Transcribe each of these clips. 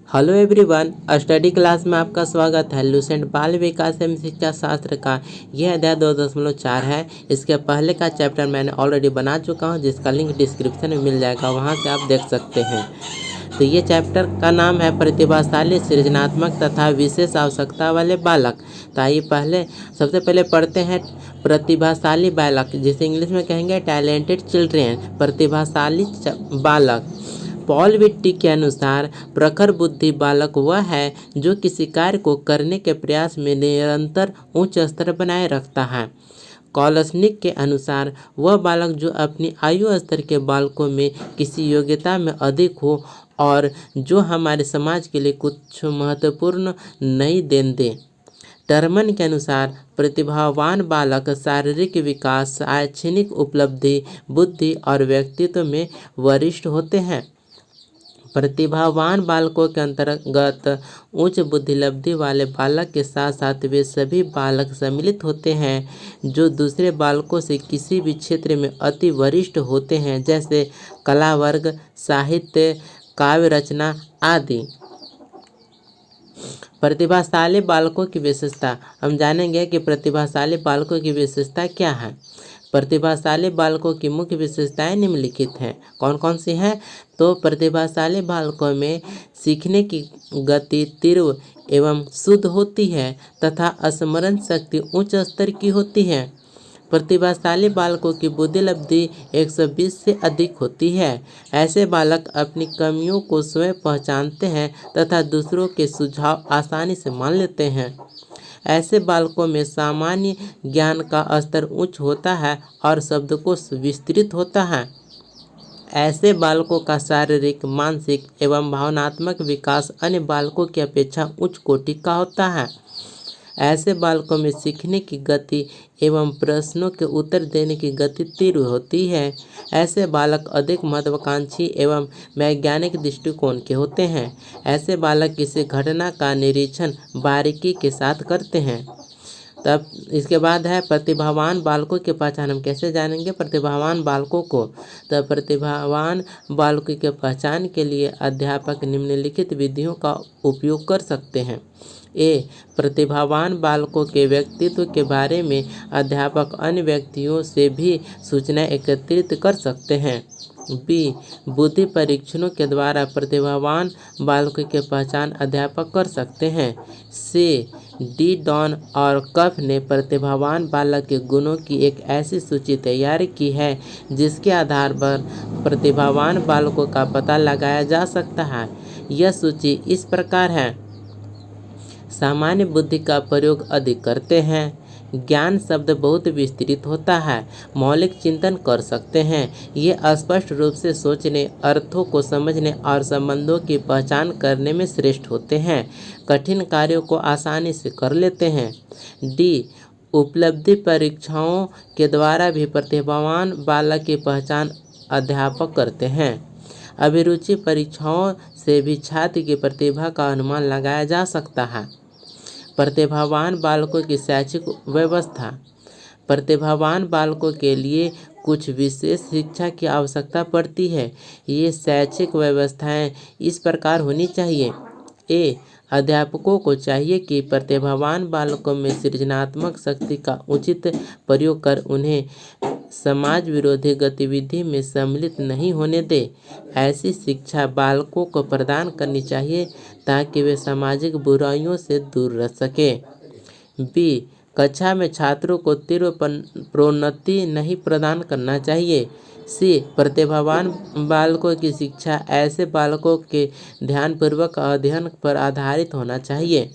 Hello everyone, study class में आपका स्वागत है। लुसेंट बाल विकास एवं शिक्षा शास्त्र का यह अध्याय 2.4 है। इसके पहले का चैप्टर मैंने ऑलरेडी बना चुका हूं, जिसका लिंक डिस्क्रिप्शन में मिल जाएगा, वहां से आप देख सकते हैं। तो ये चैप्टर का नाम है प्रतिभाशाली, सृजनात्मक तथा विशेष आवश्यकता वाले बालक। तो आइए सबसे पहले पढ़ते हैं प्रतिभाशाली बालक, जिसे इंग्लिश में कहेंगे टैलेंटेड चिल्ड्रेन। प्रतिभाशाली बालक। पॉल विट्टी के अनुसार प्रखर बुद्धि बालक वह है जो किसी कार्य को करने के प्रयास में निरंतर उच्च स्तर बनाए रखता है। कॉलसनिक के अनुसार वह बालक जो अपनी आयु स्तर के बालकों में किसी योग्यता में अधिक हो और जो हमारे समाज के लिए कुछ महत्वपूर्ण नई देन दे। टर्मन के अनुसार प्रतिभावान बालक शारीरिक विकास, शैक्षणिक उपलब्धि, बुद्धि और व्यक्तित्व में वरिष्ठ होते हैं। प्रतिभावान बालकों के अंतर्गत उच्च बुद्धिलब्धि वाले बालक के साथ साथ वे सभी बालक सम्मिलित होते हैं जो दूसरे बालकों से किसी भी क्षेत्र में अति वरिष्ठ होते हैं, जैसे कला वर्ग, साहित्य, काव्य रचना आदि। प्रतिभाशाली बालकों की विशेषता। हम जानेंगे कि प्रतिभाशाली बालकों की विशेषता क्या है। प्रतिभाशाली बालकों की मुख्य विशेषताएं निम्नलिखित हैं। कौन कौन सी हैं? तो प्रतिभाशाली बालकों में सीखने की गति तीव्र एवं शुद्ध होती है तथा स्मरण शक्ति उच्च स्तर की होती है। प्रतिभाशाली बालकों की बुद्धिलब्धि 120 से अधिक होती है। ऐसे बालक अपनी कमियों को स्वयं पहचानते हैं तथा दूसरों के सुझाव आसानी से मान लेते हैं। ऐसे बालकों में सामान्य ज्ञान का स्तर उच्च होता है और शब्दकोश विस्तृत होता है। ऐसे बालकों का शारीरिक, मानसिक एवं भावनात्मक विकास अन्य बालकों की अपेक्षा उच्च कोटि का होता है। ऐसे बालकों में सीखने की गति एवं प्रश्नों के उत्तर देने की गति तीव्र होती है। ऐसे बालक अधिक महत्वाकांक्षी एवं वैज्ञानिक दृष्टिकोण के होते हैं। ऐसे बालक किसी घटना का निरीक्षण बारीकी के साथ करते हैं। तब इसके बाद है प्रतिभावान बालकों की पहचान। हम कैसे जानेंगे प्रतिभावान बालकों को? तो प्रतिभावान बालकों की पहचान के लिए अध्यापक निम्नलिखित विधियों का उपयोग कर सकते हैं। प्रतिभावान बालकों के व्यक्तित्व के बारे में अध्यापक अन्य व्यक्तियों से भी सूचनाएं एकत्रित कर सकते हैं। बुद्धि परीक्षणों के द्वारा प्रतिभावान बालकों की पहचान अध्यापक कर सकते हैं। डी डॉन और कफ ने प्रतिभावान बालक के गुणों की एक ऐसी सूची तैयार की है जिसके आधार पर प्रतिभावान बालकों का पता लगाया जा सकता है। यह सूची इस प्रकार है। सामान्य बुद्धि का प्रयोग अधिक करते हैं, ज्ञान शब्द बहुत विस्तृत होता है, मौलिक चिंतन कर सकते हैं, ये स्पष्ट रूप से सोचने, अर्थों को समझने और संबंधों की पहचान करने में श्रेष्ठ होते हैं, कठिन कार्यों को आसानी से कर लेते हैं। उपलब्धि परीक्षाओं के द्वारा भी प्रतिभावान बालक की पहचान अध्यापक करते हैं। अभिरुचि परीक्षाओं से भी छात्र की प्रतिभा का अनुमान लगाया जा सकता है। प्रतिभावान बालकों की शैक्षिक व्यवस्था। प्रतिभावान बालकों के लिए कुछ विशेष शिक्षा की आवश्यकता पड़ती है। ये शैक्षिक व्यवस्थाएं इस प्रकार होनी चाहिए। अध्यापकों को चाहिए कि प्रतिभावान बालकों में सृजनात्मक शक्ति का उचित प्रयोग कर उन्हें समाज विरोधी गतिविधि में सम्मिलित नहीं होने दे। ऐसी शिक्षा बालकों को प्रदान करनी चाहिए ताकि वे सामाजिक बुराइयों से दूर रह सके। कक्षा में छात्रों को तीव्र प्रोन्नति नहीं प्रदान करना चाहिए। प्रतिभावान बालकों की शिक्षा ऐसे बालकों के ध्यानपूर्वक अध्ययन पर आधारित होना चाहिए।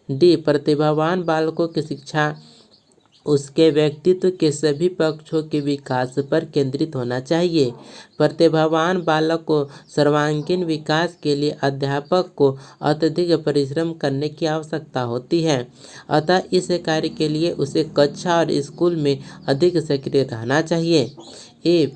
प्रतिभावान बालकों की शिक्षा उसके व्यक्तित्व के सभी पक्षों के विकास पर केंद्रित होना चाहिए। प्रतिभावान बालक को सर्वांगीण विकास के लिए अध्यापक को अत्यधिक परिश्रम करने की आवश्यकता होती है। अतः इस कार्य के लिए उसे कक्षा और स्कूल में अधिक सक्रिय रहना चाहिए।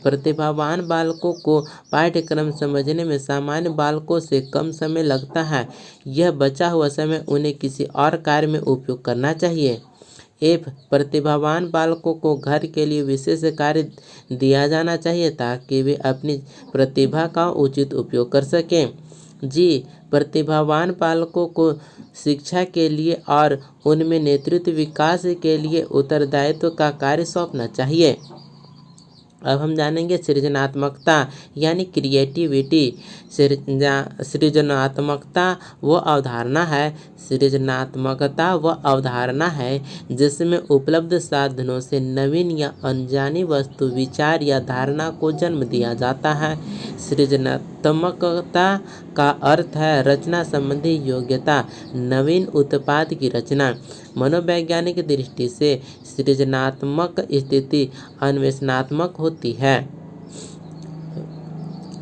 प्रतिभावान बालकों को पाठ्यक्रम समझने में सामान्य बालकों से कम समय लगता है। यह बचा हुआ समय उन्हें किसी और कार्य में उपयोग करना चाहिए। प्रतिभावान बालकों को घर के लिए विशेष कार्य दिया जाना चाहिए ताकि वे अपनी प्रतिभा का उचित उपयोग कर सकें। जी, प्रतिभावान बालकों को शिक्षा के लिए और उनमें नेतृत्व विकास के लिए उत्तरदायित्व का कार्य सौंपना चाहिए। अब हम जानेंगे सृजनात्मकता यानी क्रिएटिविटी। सृजनात्मकता वो अवधारणा है सृजनात्मकता वह अवधारणा है जिसमें उपलब्ध साधनों से नवीन या अनजानी वस्तु, विचार या धारणा को जन्म दिया जाता है। सृजनात्मकता का अर्थ है रचना संबंधी योग्यता, नवीन उत्पाद की रचना। मनोवैज्ञानिक दृष्टि से सृजनात्मक स्थिति अन्वेषणात्मक होती है।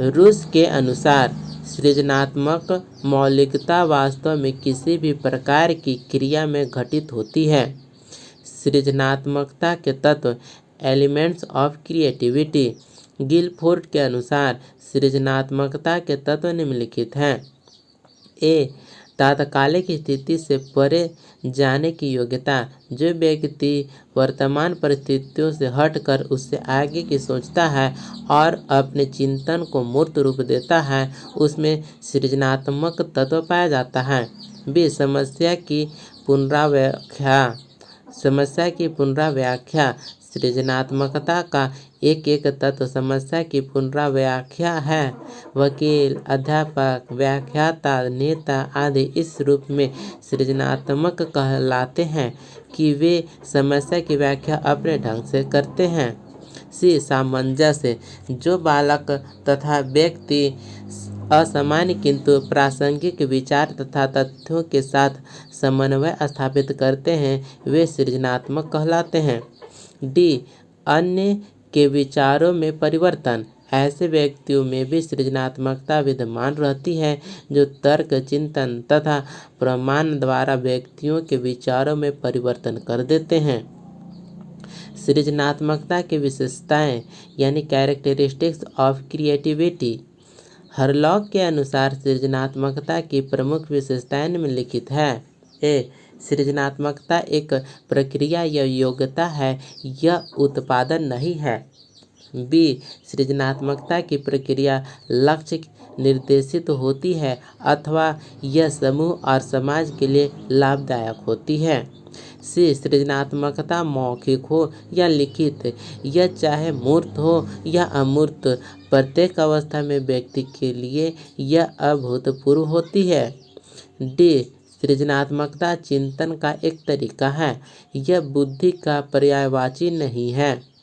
रूस के अनुसार सृजनात्मक मौलिकता वास्तव में किसी भी प्रकार की क्रिया में घटित होती है। सृजनात्मकता के तत्व एलिमेंट्स ऑफ क्रिएटिविटी। गिलफोर्ड के अनुसार सृजनात्मकता के तत्व निम्नलिखित हैं। ए, तात्कालिक स्थिति से परे जाने की योग्यता। जो व्यक्ति वर्तमान परिस्थितियों से हटकर उससे आगे की सोचता है और अपने चिंतन को मूर्त रूप देता है, उसमें सृजनात्मक तत्व पाया जाता है। बी, समस्या की पुनर्व्याख्या। सृजनात्मकता का एक तत्व समस्या की पुनर्व्याख्या है। वकील, अध्यापक, व्याख्याता, नेता आदि इस रूप में सृजनात्मक कहलाते हैं कि वे समस्या की व्याख्या अपने ढंग से करते हैं। सी, सामंजस्य। जो बालक तथा व्यक्ति असामान्य किंतु प्रासंगिक विचार तथा तथ्यों के साथ समन्वय स्थापित करते हैं, वे सृजनात्मक कहलाते हैं। डी, अन्य के विचारों में परिवर्तन। ऐसे व्यक्तियों में भी सृजनात्मकता विद्यमान रहती है जो तर्क, चिंतन तथा प्रमाण द्वारा व्यक्तियों के विचारों में परिवर्तन कर देते हैं। सृजनात्मकता की विशेषताएं यानी कैरेक्टरिस्टिक्स ऑफ क्रिएटिविटी। हरलॉक के अनुसार सृजनात्मकता की प्रमुख विशेषताएं निम्नलिखित है। ए, सृजनात्मकता एक प्रक्रिया या योग्यता है, यह उत्पादन नहीं है। बी, सृजनात्मकता की प्रक्रिया लक्ष्य निर्देशित होती है अथवा यह समूह और समाज के लिए लाभदायक होती है। सी, सृजनात्मकता मौखिक हो या लिखित, यह चाहे मूर्त हो या अमूर्त, प्रत्येक अवस्था में व्यक्ति के लिए यह अभूतपूर्व होती है। डी, सृजनात्मकता चिंतन का एक तरीका है, यह बुद्धि का पर्यायवाची नहीं है।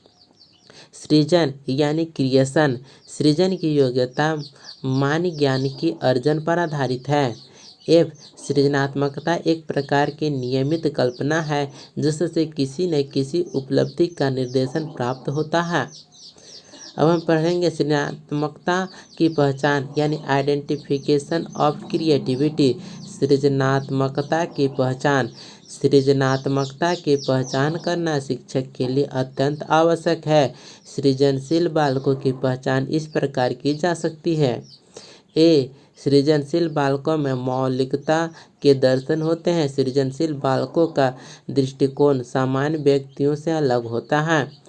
सृजन यानी क्रिएशन। सृजन की योग्यता मान्य ज्ञान की अर्जन पर आधारित है। एफ, सृजनात्मकता एक प्रकार की नियमित कल्पना है जिससे किसी न किसी उपलब्धि का निर्देशन प्राप्त होता है। अब हम पढ़ेंगे सृजनात्मकता की पहचान यानी आइडेंटिफिकेशन ऑफ क्रिएटिविटी। सृजनात्मकता की पहचान। सृजनात्मकता की पहचान करना शिक्षक के लिए अत्यंत आवश्यक है। सृजनशील बालकों की पहचान इस प्रकार की जा सकती है। ए, सृजनशील बालकों में मौलिकता के दर्शन होते हैं। सृजनशील बालकों का दृष्टिकोण सामान्य व्यक्तियों से अलग होता है।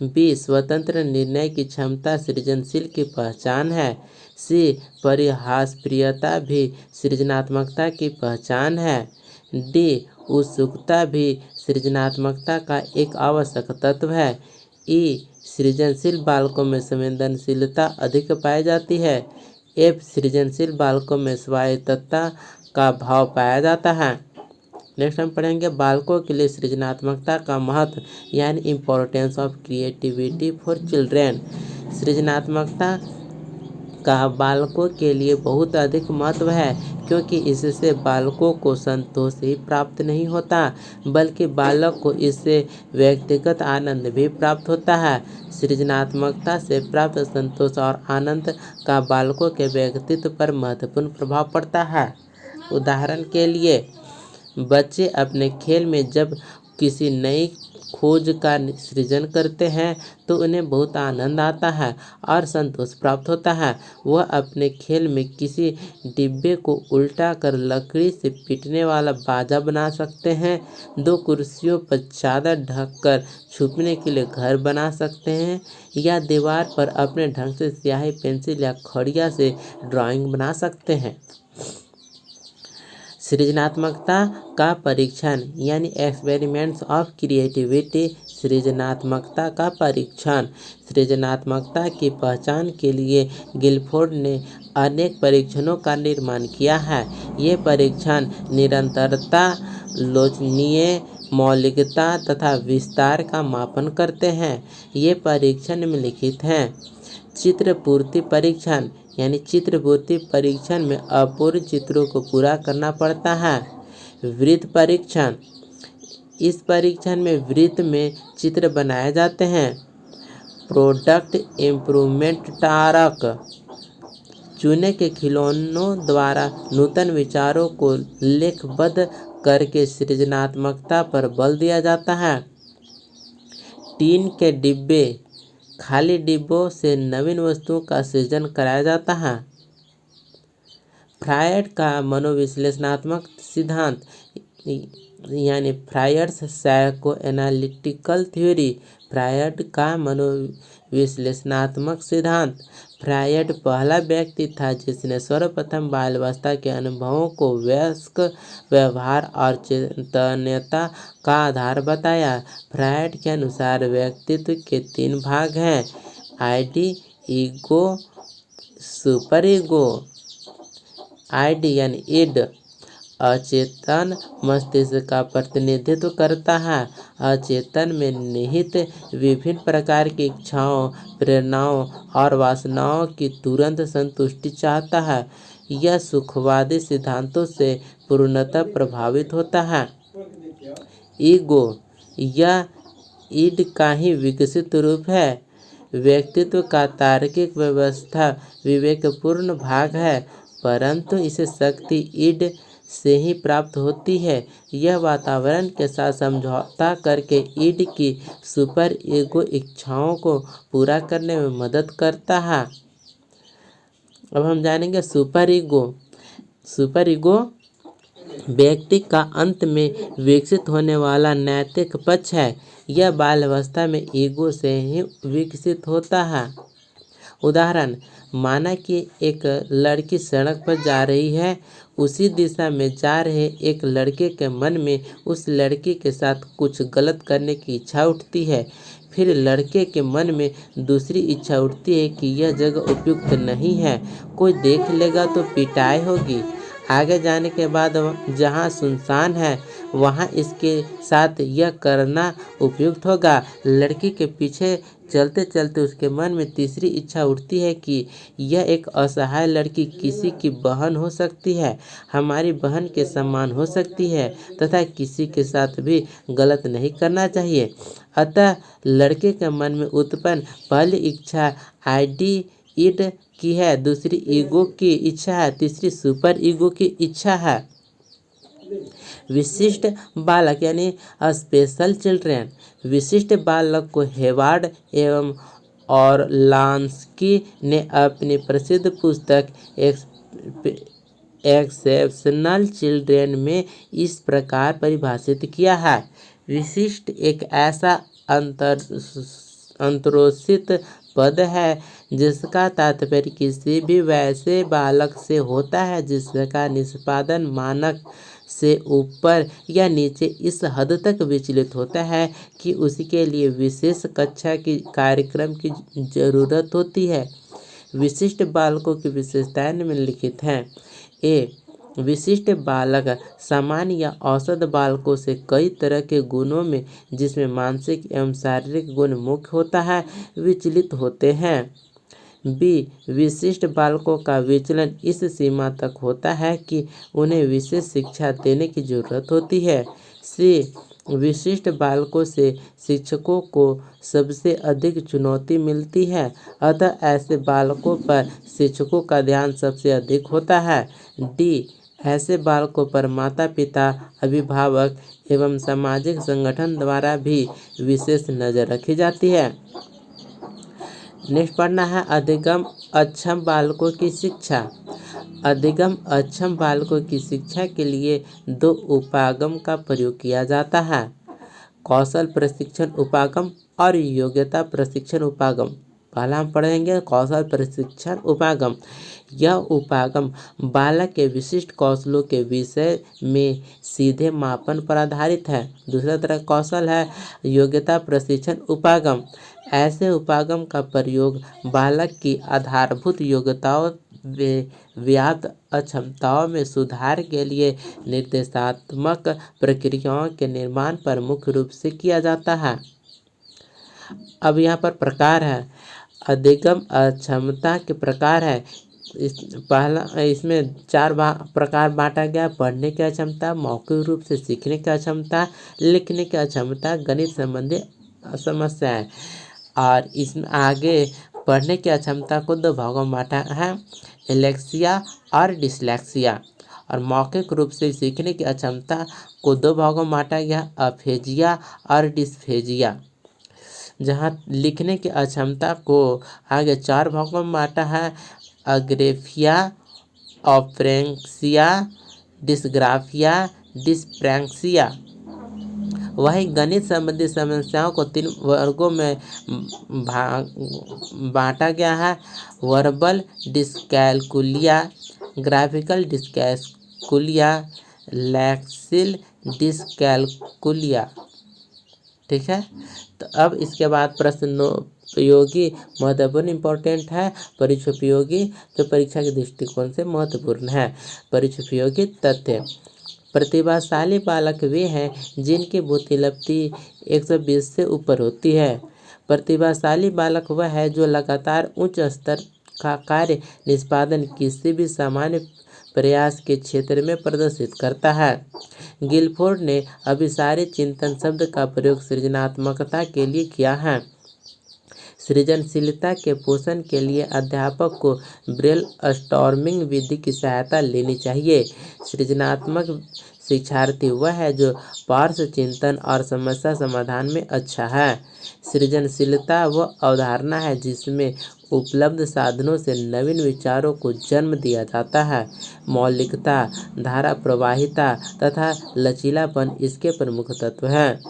बी, स्वतंत्र निर्णय की क्षमता सृजनशील की पहचान है। सी, परिहासप्रियता भी सृजनात्मकता की पहचान है। डी, उत्सुकता भी सृजनात्मकता का एक आवश्यक तत्व है। ई, सृजनशील बालकों में संवेदनशीलता अधिक पाई जाती है। एफ, सृजनशील बालकों में स्वायत्तता का भाव पाया जाता है। नेक्स्ट हम पढ़ेंगे बालकों के लिए सृजनात्मकता का महत्व यानी importance of creativity for children. सृजनात्मकता का बालकों के लिए बहुत अधिक महत्व है क्योंकि इससे बालकों को संतोष ही प्राप्त नहीं होता बल्कि बालक को इससे व्यक्तिगत आनंद भी प्राप्त होता है। सृजनात्मकता से प्राप्त संतोष और आनंद का बालकों के व्यक्तित्व पर महत्वपूर्ण प्रभाव पड़ता है। उदाहरण के लिए बच्चे अपने खेल में जब किसी नई खोज का सृजन करते हैं तो उन्हें बहुत आनंद आता है और संतोष प्राप्त होता है। वह अपने खेल में किसी डिब्बे को उल्टा कर लकड़ी से पीटने वाला बाजा बना सकते हैं, 2 कुर्सियों पर चादर ढककर छुपने के लिए घर बना सकते हैं या दीवार पर अपने ढंग से स्याही, पेंसिल या खड़िया से ड्राइंग बना सकते हैं। सृजनात्मकता का परीक्षण यानी एक्सपेरिमेंट्स ऑफ क्रिएटिविटी। सृजनात्मकता का परीक्षण। सृजनात्मकता की पहचान के लिए गिलफोर्ड ने अनेक परीक्षणों का निर्माण किया है। ये परीक्षण निरंतरता, लोचनीय मौलिकता तथा विस्तार का मापन करते हैं। ये परीक्षण निम्नलिखित हैं। चित्रपूर्ति परीक्षण यानी चित्रपूर्ति परीक्षण में अपूर्ण चित्रों को पूरा करना पड़ता है। वृत्त परीक्षण, इस परीक्षण में वृत्त में चित्र बनाए जाते हैं। प्रोडक्ट इम्प्रूवमेंट टारक, चुने के खिलौनों द्वारा नूतन विचारों को लेखबद्ध करके सृजनात्मकता पर बल दिया जाता है। टीन के डिब्बे, खाली डिब्बों से नवीन वस्तुओं का सृजन कराया जाता है। फ्रायड का मनोविश्लेषणात्मक सिद्धांत यानी फ्रायड्स साइको एनालिटिकल थ्योरी। फ्रायड का मनोविश्लेषणात्मक सिद्धांत। फ्रायड पहला व्यक्ति था जिसने सर्वप्रथम बाल्यावस्था के अनुभवों को वयस्क व्यवहार और चेतन्यता का आधार बताया। फ्रायड के अनुसार व्यक्तित्व के 3 भाग हैं: ID, ego, super ego. ID यानी ईड अचेतन मस्तिष्क का प्रतिनिधित्व करता है। अचेतन में निहित विभिन्न प्रकार की इच्छाओं, प्रेरणाओं और वासनाओं की तुरंत संतुष्टि चाहता है। यह सुखवादी सिद्धांतों से पूर्णतः प्रभावित होता है। ईगो, यह ईड का ही विकसित रूप है। व्यक्तित्व का तार्किक व्यवस्था विवेकपूर्ण भाग है, परंतु इसे शक्ति ईड से ही प्राप्त होती है। यह वातावरण के साथ समझौता करके ईड की सुपर ईगो इच्छाओं को पूरा करने में मदद करता है। अब हम जानेंगे सुपर ईगो। सुपर ईगो व्यक्ति का अंत में विकसित होने वाला नैतिक पक्ष है। यह बाल्यावस्था में ईगो से ही विकसित होता है। उदाहरण, माना कि एक लड़की सड़क पर जा रही है। उसी दिशा में जा रहे एक लड़के के मन में उस लड़की के साथ कुछ गलत करने की इच्छा उठती है। फिर लड़के के मन में दूसरी इच्छा उठती है कि यह जगह उपयुक्त नहीं है, कोई देख लेगा तो पिटाई होगी। आगे जाने के बाद जहाँ सुनसान है वहाँ इसके साथ यह करना उपयुक्त होगा। लड़की के पीछे चलते चलते उसके मन में तीसरी इच्छा उठती है कि यह एक असहाय लड़की किसी की बहन हो सकती है, हमारी बहन के समान हो सकती है तथा किसी के साथ भी गलत नहीं करना चाहिए। अतः लड़के के मन में उत्पन्न पहली इच्छा आईडी ईड की है, दूसरी ईगो की इच्छा है, तीसरी सुपर ईगो की इच्छा है। विशिष्ट बालक यानी स्पेशल चिल्ड्रेन। विशिष्ट बालक को हेवार्ड एवं ऑरलांस्की ने अपनी प्रसिद्ध पुस्तक एक्सेप्शनल चिल्ड्रेन में इस प्रकार परिभाषित किया है। विशिष्ट एक ऐसा अंतरोषित पद है जिसका तात्पर्य किसी भी वैसे बालक से होता है जिसका निष्पादन मानक से ऊपर या नीचे इस हद तक विचलित होता है कि उसके लिए विशेष कक्षा की कार्यक्रम की जरूरत होती है। विशिष्ट बालकों की विशेषताएं निम्नलिखित हैं। ए, विशिष्ट बालक सामान्य या औसत बालकों से कई तरह के गुणों में, जिसमें मानसिक एवं शारीरिक गुण मुख्य होता है, विचलित होते हैं। बी, विशिष्ट बालकों का विचलन इस सीमा तक होता है कि उन्हें विशेष शिक्षा देने की जरूरत होती है। सी, विशिष्ट बालकों से शिक्षकों को सबसे अधिक चुनौती मिलती है, अतः ऐसे बालकों पर शिक्षकों का ध्यान सबसे अधिक होता है। डी, ऐसे बालकों पर माता पिता, अभिभावक एवं सामाजिक संगठन द्वारा भी विशेष नज़र रखी जाती है। नेक्स्ट पढ़ना है अधिगम अक्षम बालकों की शिक्षा। अधिगम अक्षम बालकों की शिक्षा के लिए 2 उपागम का प्रयोग किया जाता है, कौशल प्रशिक्षण उपागम और योग्यता प्रशिक्षण उपागम। पहला हम पढ़ेंगे कौशल प्रशिक्षण उपागम। यह उपागम बालक के विशिष्ट कौशलों के विषय में सीधे मापन पर आधारित है। दूसरा तरह कौशल है योग्यता प्रशिक्षण उपागम। ऐसे उपागम का प्रयोग बालक की आधारभूत योग्यताओं व्याप्त अक्षमताओं में सुधार के लिए निर्देशात्मक प्रक्रियाओं के निर्माण पर मुख्य रूप से किया जाता है। अब यहाँ पर प्रकार है, अधिगम अक्षमता के प्रकार है। इसमें 4 प्रकार बांटा गया, पढ़ने की अक्षमता, मौखिक रूप से सीखने की अक्षमता, लिखने की अक्षमता, गणित संबंधी समस्याएं। और इसमें आगे पढ़ने की अक्षमता को 2 भागों में बांटा है, एलेक्सिया और डिसलेक्सिया। और मौखिक रूप से सीखने की अक्षमता को 2 भागों में बांटा गया, अफेजिया और डिस्फेजिया। जहाँ लिखने की अक्षमता को आगे 4 भागों में बांटा है, अग्रेफिया, ऑप्रेंक्सिया, डिस्ग्राफिया, डिस्प्रैक्सिया। वही गणित संबंधी समस्याओं को 3 वर्गों में बांटा गया है, verbal dyscalculia, graphical dyscalculia, lexical dyscalculia. ठीक है, तो अब इसके बाद प्रश्नोपयोगी महत्वपूर्ण इम्पोर्टेंट है, परीक्षोपयोगी तो परीक्षा के दृष्टिकोण से महत्वपूर्ण है। परीक्षोपयोगी तथ्य, प्रतिभाशाली बालक वे हैं जिनकी बुद्धिलब्धि 120 से ऊपर होती है। प्रतिभाशाली बालक वह है जो लगातार उच्च स्तर का कार्य निष्पादन किसी भी सामान्य प्रयास के क्षेत्र में प्रदर्शित करता है। गिलफोर्ड ने अभिसारी चिंतन शब्द का प्रयोग सृजनात्मकता के लिए किया है। सृजनशीलता के पोषण के लिए अध्यापक को ब्रेल स्टॉर्मिंग विधि की सहायता लेनी चाहिए। सृजनात्मक शिक्षार्थी वह है जो पार्श्व चिंतन और समस्या समाधान में अच्छा है। सृजनशीलता वह अवधारणा है जिसमें उपलब्ध साधनों से नवीन विचारों को जन्म दिया जाता है। मौलिकता, धारा प्रवाहिता तथा लचीलापन इसके प्रमुख तत्व हैं।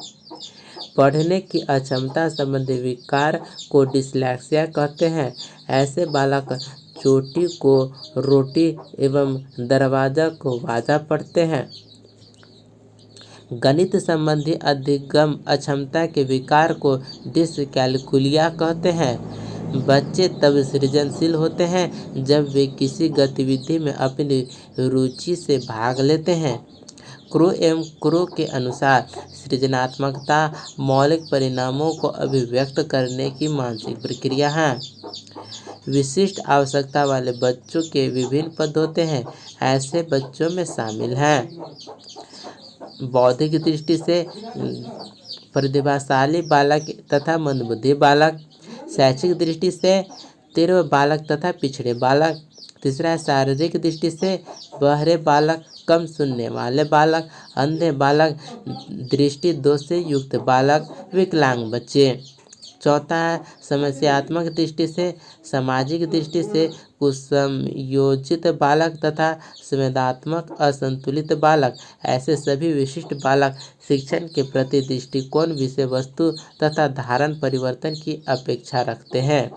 पढ़ने की अक्षमता संबंधी विकार को डिसलेक्सिया कहते हैं। ऐसे बालक चोटी को रोटी एवं दरवाजा को वाजा पढ़ते हैं। गणित संबंधी अधिगम अक्षमता के विकार को डिसकैलकुलिया कहते हैं। बच्चे तब सृजनशील होते हैं जब वे किसी गतिविधि में अपनी रुचि से भाग लेते हैं। क्रो के अनुसार सृजनात्मकता मौलिक परिणामों को अभिव्यक्त करने की मानसिक प्रक्रिया है। विशिष्ट आवश्यकता वाले बच्चों के विभिन्न पद होते हैं। ऐसे बच्चों में शामिल हैं बौद्धिक दृष्टि से प्रतिभाशाली बालक तथा मंदबुद्धि बालक, शैक्षिक दृष्टि से तीव्र बालक तथा पिछड़े बालक। तीसरा है शारीरिक दृष्टि से बहरे बालक, कम सुनने वाले बालक, अंधे बालक, दृष्टि दोष से युक्त बालक, विकलांग बच्चे। चौथा है समस्यात्मक दृष्टि से, सामाजिक दृष्टि से कुसंयोजित बालक तथा संवेदनात्मक असंतुलित बालक। ऐसे सभी विशिष्ट बालक शिक्षण के प्रति दृष्टिकोण, विषय वस्तु तथा धारण परिवर्तन की अपेक्षा रखते हैं।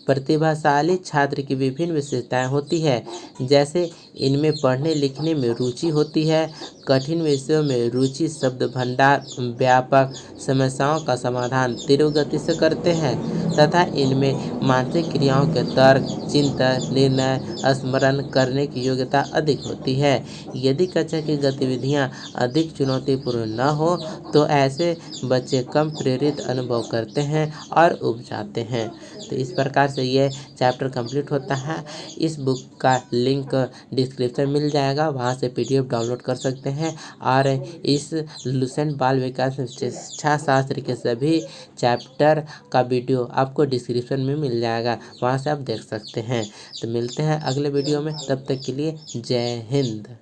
प्रतिभाशाली छात्र की विभिन्न विशेषताएं होती है, जैसे इनमें पढ़ने लिखने में रुचि होती है, कठिन विषयों में रुचि, शब्द भंडार व्यापक, समस्याओं का समाधान तीव्र गति से करते हैं तथा इनमें मानसिक क्रियाओं के तर्क, चिंतन, निर्णय, स्मरण करने की योग्यता अधिक होती है। यदि कक्षा की गतिविधियां अधिक चुनौतीपूर्ण न हो तो ऐसे बच्चे कम प्रेरित अनुभव करते हैं और ऊब जाते हैं। तो इस प्रकार से ये चैप्टर कंप्लीट होता है। इस बुक का लिंक डिस्क्रिप्शन मिल जाएगा, वहाँ से PDF डाउनलोड कर सकते हैं। और इस लुसेंट बाल विकास शिक्षा शास्त्र के सभी चैप्टर का वीडियो आपको डिस्क्रिप्शन में मिल जाएगा, वहाँ से आप देख सकते हैं। तो मिलते हैं अगले वीडियो में, तब तक के लिए जय हिंद।